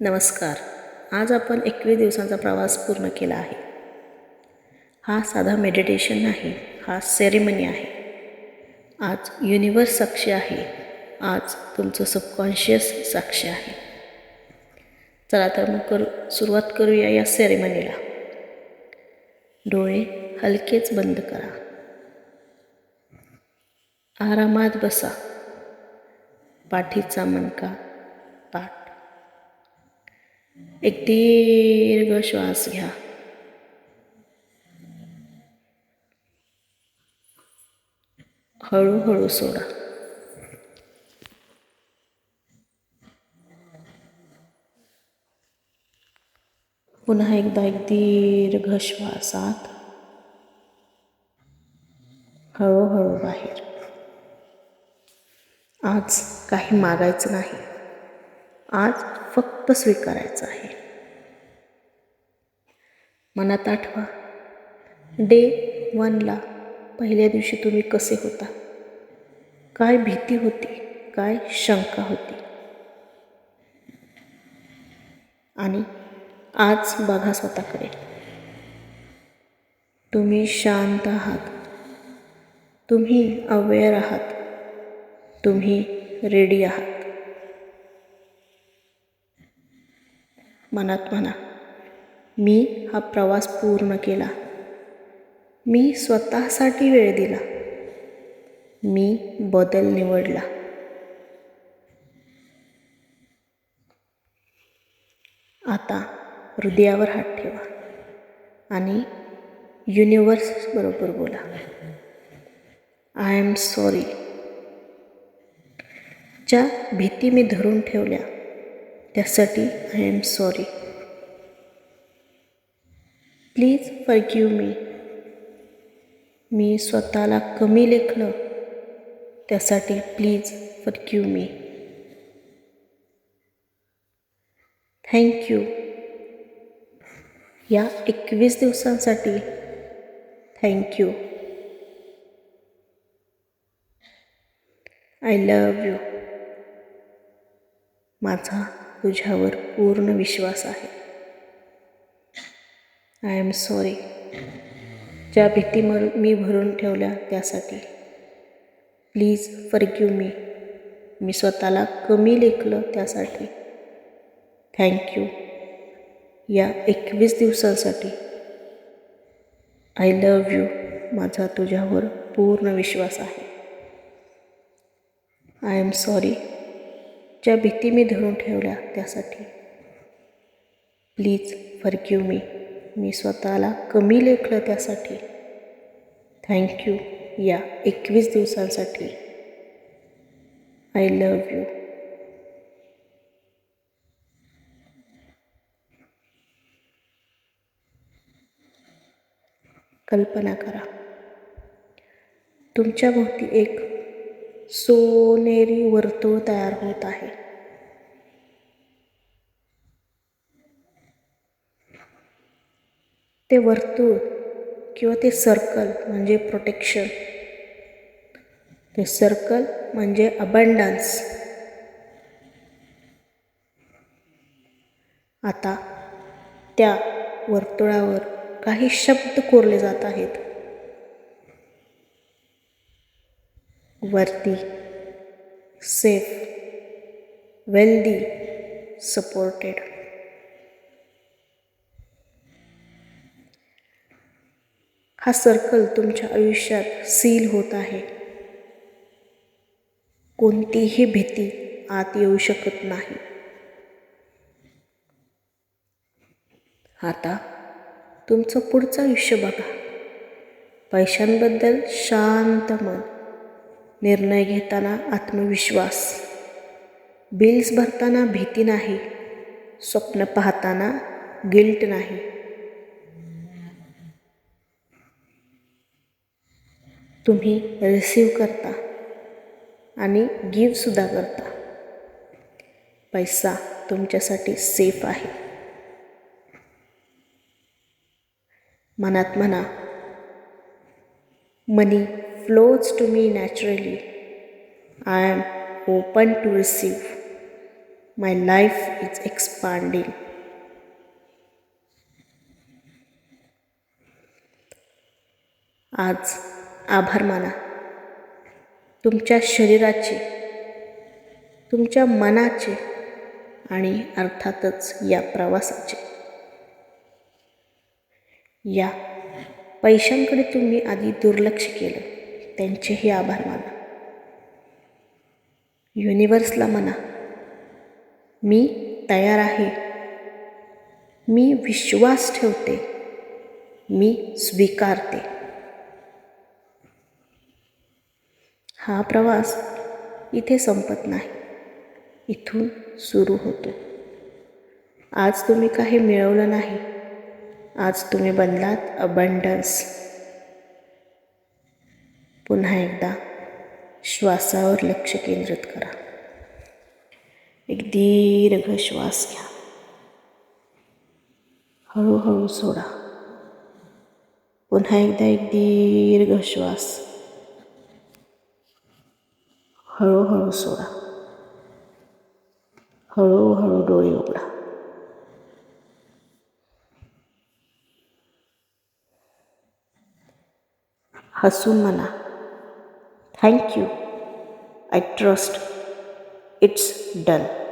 नमस्कार. आज आपण 21 दिवसांचा प्रवास पूर्ण केला आहे. हा साधा मेडिटेशन नाही, हा सेरेमनी आहे. आज युनिवर्स साक्षी आहे. आज तुमचं सबकॉन्शियस साक्षी आहे. चला तर मग सुरुवात करूया या सेरेमनीला. डोळे हलकेच बंद करा. आरामात बसा. पाठीचा मणका ताठ. एक दीर्घ श्वास घ्या. हळूहळू सोडा. पुन्हा एकदा एक दीर्घ श्वास आत, हळूहळू बाहेर. आज काही मागायचं नाही. आज फक्त स्वीकारायचं आहे. मनात आठवा, डे 1ला पहिल्या दिवशी तुम्ही कसे होता, काय भीती होती, काय शंका होती. आणि आज बघा स्वतःकडे. तुम्ही शांत आहात. तुम्ही अवेअर आहात. तुम्ही रेडी आहात. मनात म्हणा, मी हा प्रवास पूर्ण केला. मी स्वतःसाठी वेळ दिला. मी बदल निवडला. आता हृदयावर हात ठेवा आणि युनिवर्स बरोबर बोला. I am sorry. ज्या भीती मी धरून ठेवल्या त्यासाठी I am sorry. Please forgive me. मी स्वतःला कमी लेखलं त्यासाठी प्लीज फॉरगिव्ह मी. थँक्यू. या 21 दिवसांसाठी थँक्यू. I love you. माझा तुझ्यावर पूर्ण विश्वास आहे. I am sorry. ज्या भीती मी भरून ठेवल्या त्यासाठी प्लीज फॉरगिव्ह मी. मी स्वतःला कमी लेखलं त्यासाठी थँक्यू. या 21 दिवसांसाठी आय लव्ह यू. माझा तुझ्यावर पूर्ण विश्वास आहे. I am sorry. ज्या भीती मी धरून ठेवल्या त्यासाठी प्लीज फॉरगिव्ह मी. मी स्वतःला कमी लेखलं त्यासाठी थँक्यू. या 21 दिवसांसाठी आय लव्ह यू. कल्पना करा, तुमच्या भोवती एक सोनेरी वर्तुळ तयार होत आहे. ते वर्तुळ किंवा ते सर्कल म्हणजे प्रोटेक्शन. ते सर्कल म्हणजे अबंडन्स. आता त्या वर्तुळावर काही शब्द कोरले जात आहेत. वर्दी, सेफ, वेल्दी, सपोर्टेड. हा सर्कल तुमच्या आयुष्यात सील होत आहे. कोणतीही भीती आत येऊ शकत नाही. आता तुमचं पुढचं आयुष्य बघा. पैशांबद्दल शांत मन, निर्णय घेताना आत्मविश्वास, बिल्स भरताना भीती नाही, स्वप्न पाहताना गिल्ट नाही. तुम्ही रिसीव्ह करता आणि गिव्हसुद्धा करता. पैसा तुमच्यासाठी सेफ आहे. मनात म्हणा, money flows to me naturally. I am open to receive. My life is expanding. आज आभार माना, तुमच्या शरीराचे, तुमच्या मनाचे आणि अर्थातच या प्रवासाचे. या पैशांकडे तुम्ही आधी दुर्लक्ष केलं, त्यांचेही आभार माना. युनिवर्सला म्हणा, मी तयार आहे, मी विश्वास ठेवते, मी स्वीकारते. हा प्रवास इथे संपत नाही, इथून सुरू होतो. आज तुम्ही काही मिळवलं नाही, आज तुम्ही बनलात अबंडन्स. पुन्हा एकदा श्वासावर लक्ष केंद्रित करा. एक दीर्घ श्वास घ्या, हळूहळू सोडा. पुन्हा एकदा एक दीर्घ श्वास, हळूहळू सोडा. हळूहळू डोळे उघडा. हसून म्हणा, thank you, I trust, it's done.